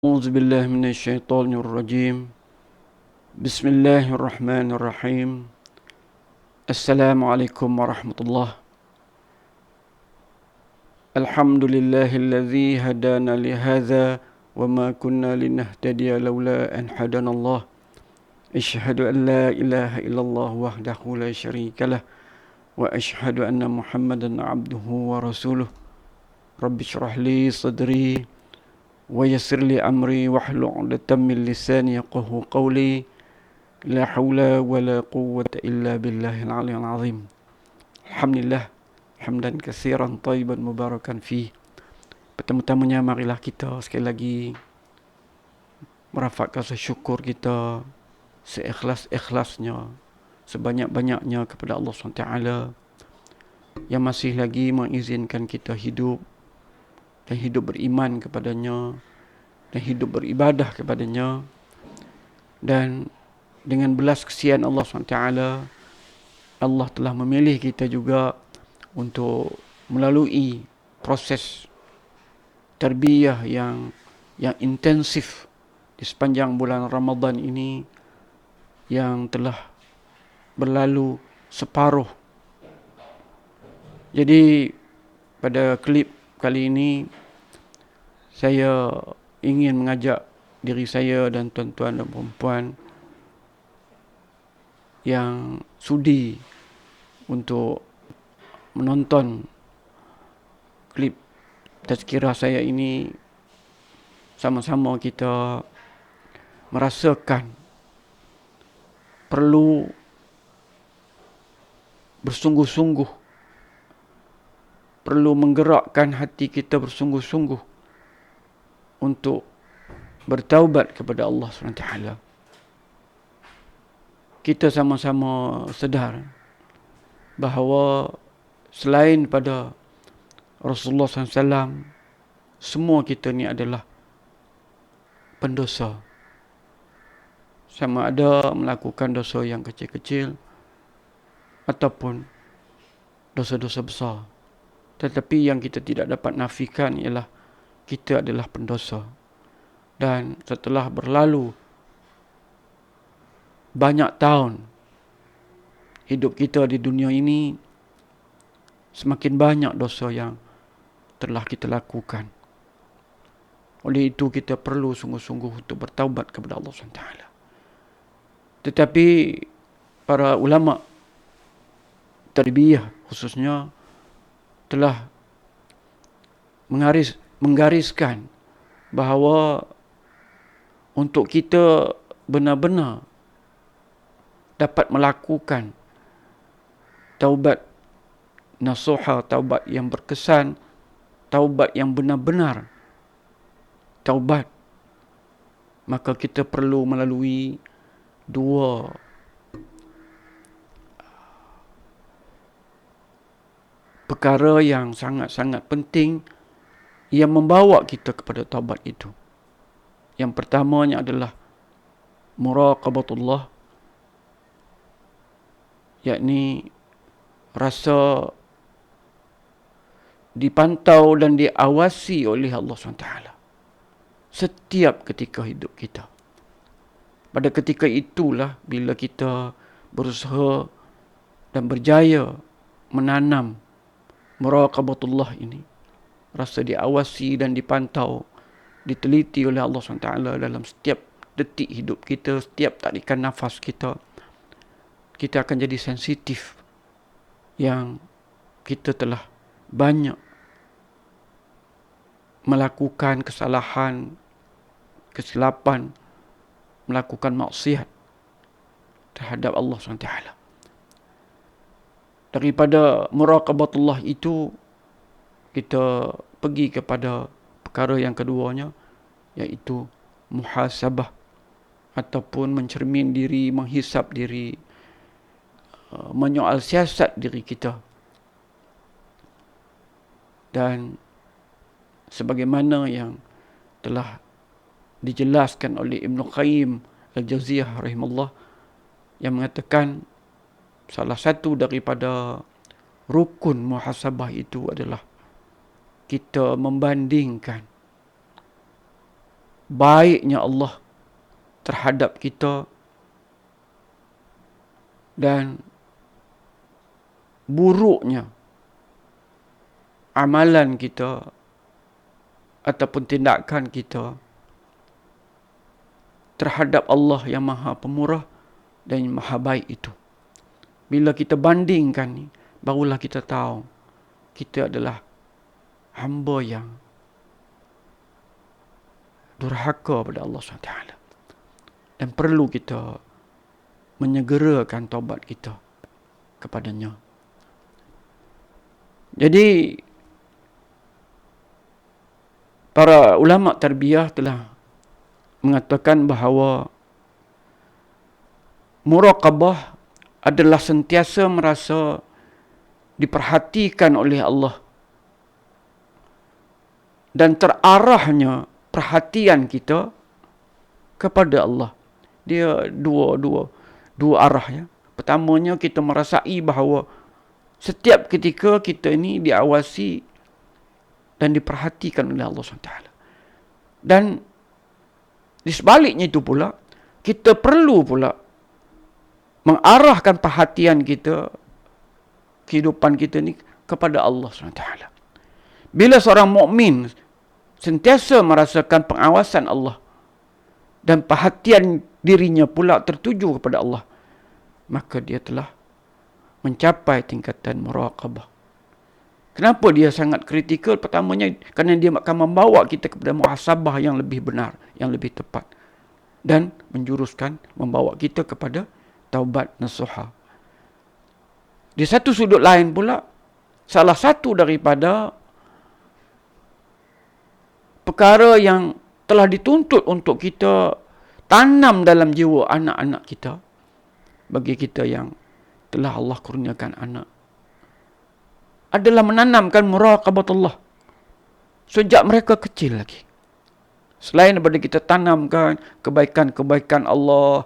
أعوذ بالله من الشيطان الرجيم. بسم الله الرحمن الرحيم. السلام عليكم ورحمة الله. الحمد لله الذي هدانا لهذا وما كنا لنهتدي لولا أن هدانا الله. أشهد أن لا إله إلا الله وحده لا شريك له وأشهد أن محمدا عبده ورسوله. رب اشرح لي صدري ويسر لي أمري واحلل عقدة من لساني يفقهوا قولي. لا حول ولا قوة إلا بالله العلي العظيم. الحمد لله حمدا كثيرا طيبا مباركا فيه. Pertama-tamanya marilah kita sekali lagi merafakkan rasa syukur kita seikhlas-ikhlasnya, sebanyak-banyaknya kepada Allah SWT yang masih lagi mengizinkan kita hidup dan hidup beriman kepadanya dan hidup beribadah kepadanya. Dan dengan belas kasihan Allah SWT, Allah telah memilih kita juga untuk melalui proses tarbiyah yang intensif di sepanjang bulan Ramadan ini yang telah berlalu separuh. Jadi pada klip kali ini saya ingin mengajak diri saya dan tuan-tuan dan perempuan yang sudi untuk menonton klip tazkirah saya ini, sama-sama kita merasakan perlu bersungguh-sungguh, perlu menggerakkan hati kita bersungguh-sungguh untuk bertaubat kepada Allah SWT. Kita sama-sama sedar bahawa selain pada Rasulullah SAW, semua kita ni adalah pendosa. Sama ada melakukan dosa yang kecil-kecil ataupun dosa-dosa besar. Tetapi yang kita tidak dapat nafikan ialah kita adalah pendosa. Dan setelah berlalu banyak tahun hidup kita di dunia ini, semakin banyak dosa yang telah kita lakukan. Oleh itu kita perlu sungguh-sungguh untuk bertaubat kepada Allah SWT. Tetapi para ulama tarbiyah khususnya telah menggariskan bahawa untuk kita benar-benar dapat melakukan taubat nasuha, taubat yang berkesan, taubat yang benar-benar taubat, maka kita perlu melalui dua perkara yang sangat-sangat penting yang membawa kita kepada taubat itu. Yang pertamanya adalah muraqabatullah, yakni rasa dipantau dan diawasi oleh Allah SWT setiap ketika hidup kita. Pada ketika itulah bila kita berusaha dan berjaya menanam muraqabatullah ini, rasa diawasi dan dipantau, diteliti oleh Allah SWT dalam setiap detik hidup kita, setiap tarikan nafas kita, kita akan jadi sensitif yang kita telah banyak melakukan kesalahan, kesilapan, melakukan maksiat terhadap Allah SWT. Daripada muraqabatullah itu, kita pergi kepada perkara yang keduanya, iaitu muhasabah ataupun mencermin diri, menghisap diri, menyoal siasat diri kita. Dan sebagaimana yang telah dijelaskan oleh Ibn Qayyim Al-Jawziyah rahimahullah, yang mengatakan salah satu daripada rukun muhasabah itu adalah kita membandingkan baiknya Allah terhadap kita dan buruknya amalan kita ataupun tindakan kita terhadap Allah yang Maha Pemurah dan Maha Baik itu. Bila kita bandingkan ni, barulah kita tahu kita adalah hamba yang durhaka pada Allah SWT. Dan perlu kita menyegerakan taubat kita kepadanya. Jadi, para ulama tarbiyah telah mengatakan bahawa muraqabah adalah sentiasa merasa diperhatikan oleh Allah dan terarahnya perhatian kita kepada Allah. Dia dua arah ya. Pertamanya kita merasai bahawa setiap ketika kita ini diawasi dan diperhatikan oleh Allah SWT. Dan di sebaliknya itu pula, kita perlu pula mengarahkan perhatian kita, kehidupan kita ni kepada Allah SWT. Bila seorang mukmin sentiasa merasakan pengawasan Allah dan perhatian dirinya pula tertuju kepada Allah, maka dia telah mencapai tingkatan muraqabah. Kenapa dia sangat kritikal? Pertamanya, kerana dia akan membawa kita kepada muhasabah yang lebih benar, yang lebih tepat. Dan menjuruskan, membawa kita kepada taubat nasuha. Di satu sudut lain pula, salah satu daripada perkara yang telah dituntut untuk kita tanam dalam jiwa anak-anak kita, bagi kita yang telah Allah kurniakan anak, adalah menanamkan muraqabatullah sejak mereka kecil lagi. Selain daripada kita tanamkan kebaikan-kebaikan Allah,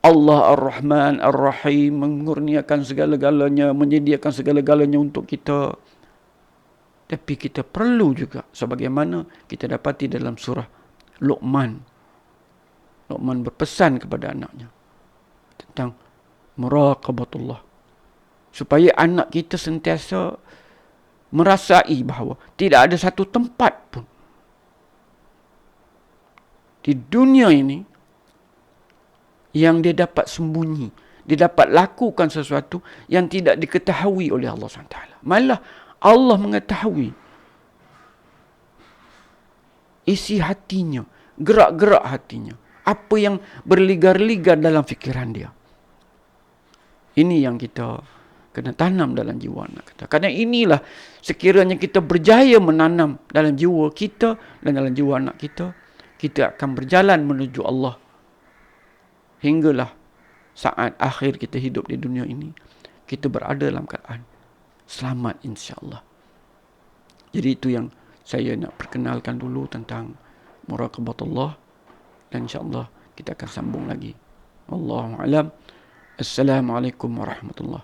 Allah Ar-Rahman Ar-Rahim, mengurniakan segala-galanya, menyediakan segala-galanya untuk kita. Tapi kita perlu juga, sebagaimana kita dapati dalam surah Luqman. Luqman berpesan kepada anaknya tentang muraqabatullah, supaya anak kita sentiasa merasai bahawa tidak ada satu tempat pun di dunia ini yang dia dapat sembunyi, dia dapat lakukan sesuatu yang tidak diketahui oleh Allah SWT. Malah Allah mengetahui isi hatinya, gerak-gerak hatinya, apa yang berligar-ligar dalam fikiran dia. Ini yang kita kena tanam dalam jiwa anak kita. Kerana inilah sekiranya kita berjaya menanam dalam jiwa kita dan dalam jiwa anak kita, kita akan berjalan menuju Allah hinggalah saat akhir kita hidup di dunia ini, kita berada dalam keadaan selamat, insya-Allah. Jadi itu yang saya nak perkenalkan dulu tentang muraqabatullah, dan insya-Allah kita akan sambung lagi. Wallahu a'lam. Assalamualaikum warahmatullahi